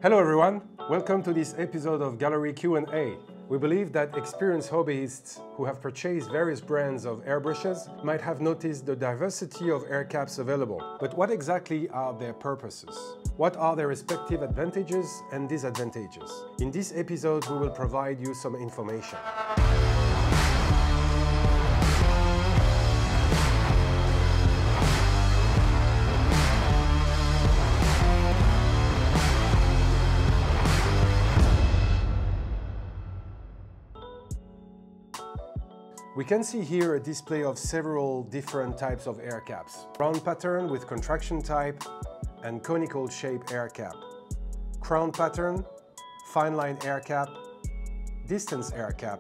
Hello everyone, welcome to this episode of Gaahleri Q&A. We believe that experienced hobbyists who have purchased various brands of airbrushes might have noticed the diversity of air caps available. But what exactly are their purposes? What are their respective advantages and disadvantages? In this episode, we will provide you some information. We can see here a display of several different types of air caps. Round pattern with contraction type and conical shape air cap. Crown pattern, fine line air cap, distance air cap,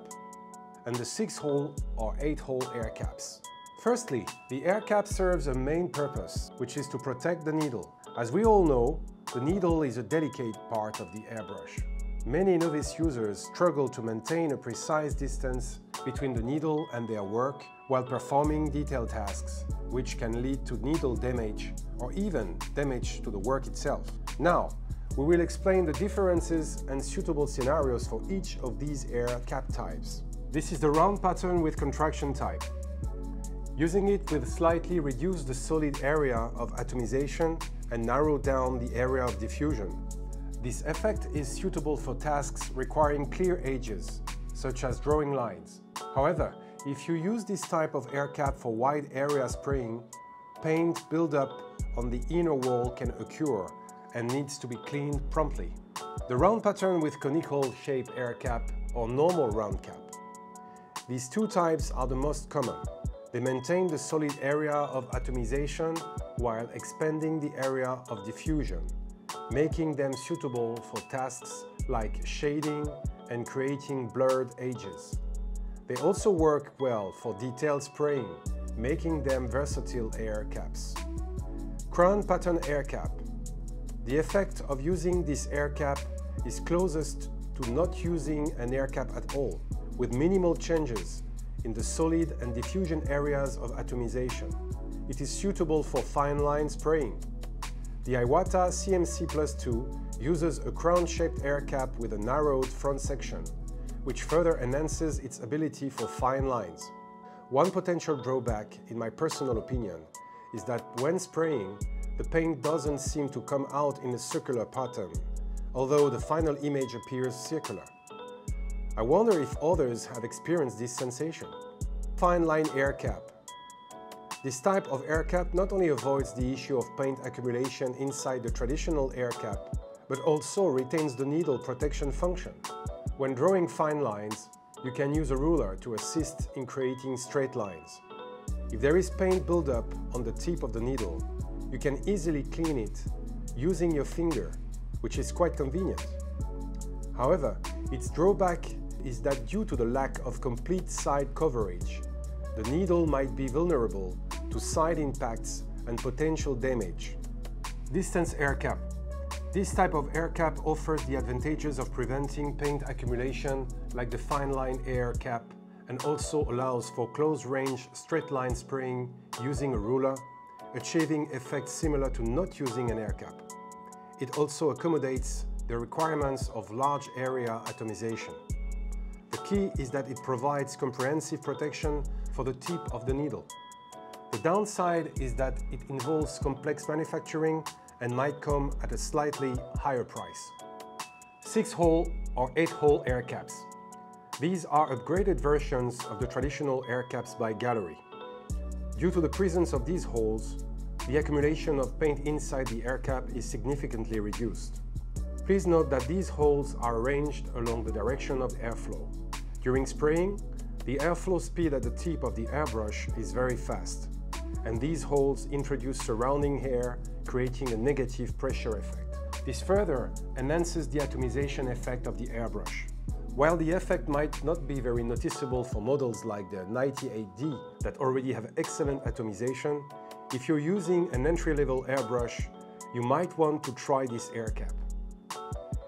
and the 6-hole or 8-hole air caps. Firstly, the air cap serves a main purpose, which is to protect the needle. As we all know, the needle is a delicate part of the airbrush. Many novice users struggle to maintain a precise distance between the needle and their work while performing detailed tasks, which can lead to needle damage or even damage to the work itself. Now, we will explain the differences and suitable scenarios for each of these air cap types. This is the round pattern with contraction type. Using it will slightly reduce the solid area of atomization and narrow down the area of diffusion. This effect is suitable for tasks requiring clear edges, such as drawing lines. However, if you use this type of air cap for wide area spraying, paint buildup on the inner wall can occur and needs to be cleaned promptly. The round pattern with conical shape air cap or normal round cap. These two types are the most common. They maintain the solid area of atomization while expanding the area of diffusion, making them suitable for tasks like shading and creating blurred edges. They also work well for detailed spraying, making them versatile air caps. Crown pattern air cap. The effect of using this air cap is closest to not using an air cap at all, with minimal changes in the solid and diffusion areas of atomization. It is suitable for fine line spraying. The Iwata CMC Plus 2 uses a crown-shaped air cap with a narrowed front section, which further enhances its ability for fine lines. One potential drawback, in my personal opinion, is that when spraying, the paint doesn't seem to come out in a circular pattern, although the final image appears circular. I wonder if others have experienced this sensation. Fine line air cap. This type of air cap not only avoids the issue of paint accumulation inside the traditional air cap, but also retains the needle protection function. When drawing fine lines, you can use a ruler to assist in creating straight lines. If there is paint buildup on the tip of the needle, you can easily clean it using your finger, which is quite convenient. However, its drawback is that due to the lack of complete side coverage, the needle might be vulnerable to side impacts and potential damage. Distance air cap. This type of air cap offers the advantages of preventing paint accumulation like the fine line air cap, and also allows for close-range straight line spraying using a ruler, achieving effects similar to not using an air cap. It also accommodates the requirements of large area atomization. The key is that it provides comprehensive protection for the tip of the needle. The downside is that it involves complex manufacturing and might come at a slightly higher price. 6-hole or 8-hole air caps. These are upgraded versions of the traditional air caps by Gaahleri. Due to the presence of these holes, the accumulation of paint inside the air cap is significantly reduced. Please note that these holes are arranged along the direction of airflow. During spraying, the airflow speed at the tip of the airbrush is very fast, and these holes introduce surrounding air, creating a negative pressure effect. This further enhances the atomization effect of the airbrush. While the effect might not be very noticeable for models like the 98D that already have excellent atomization, if you're using an entry-level airbrush, you might want to try this air cap.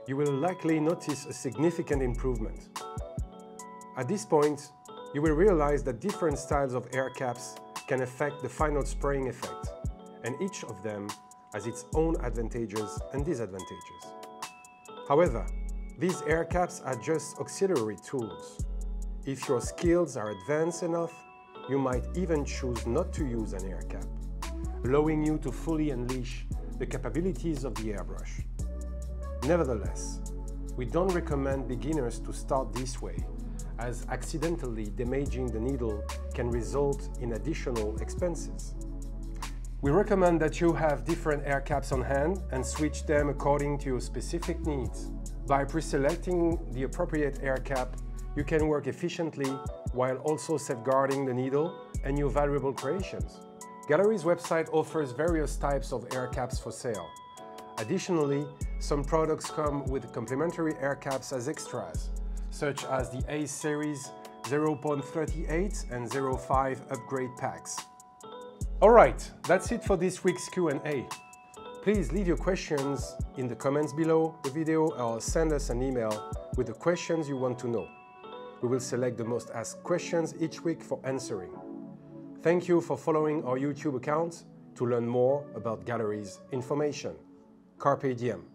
You will likely notice a significant improvement. At this point, you will realize that different styles of air caps can affect the final spraying effect, and each of them has its own advantages and disadvantages. However, these air caps are just auxiliary tools. If your skills are advanced enough, you might even choose not to use an air cap, allowing you to fully unleash the capabilities of the airbrush. Nevertheless, we don't recommend beginners to start this way, as accidentally damaging the needle can result in additional expenses. We recommend that you have different air caps on hand and switch them according to your specific needs. By pre-selecting the appropriate air cap, you can work efficiently while also safeguarding the needle and your valuable creations. Gaahleri's website offers various types of air caps for sale. Additionally, some products come with complimentary air caps as extras, such as the A series 0.38 and 0.5 upgrade packs. Alright, that's it for this week's Q&A. Please leave your questions in the comments below the video or send us an email with the questions you want to know. We will select the most asked questions each week for answering. Thank you for following our YouTube account to learn more about Gaahleri's information. Carpe diem.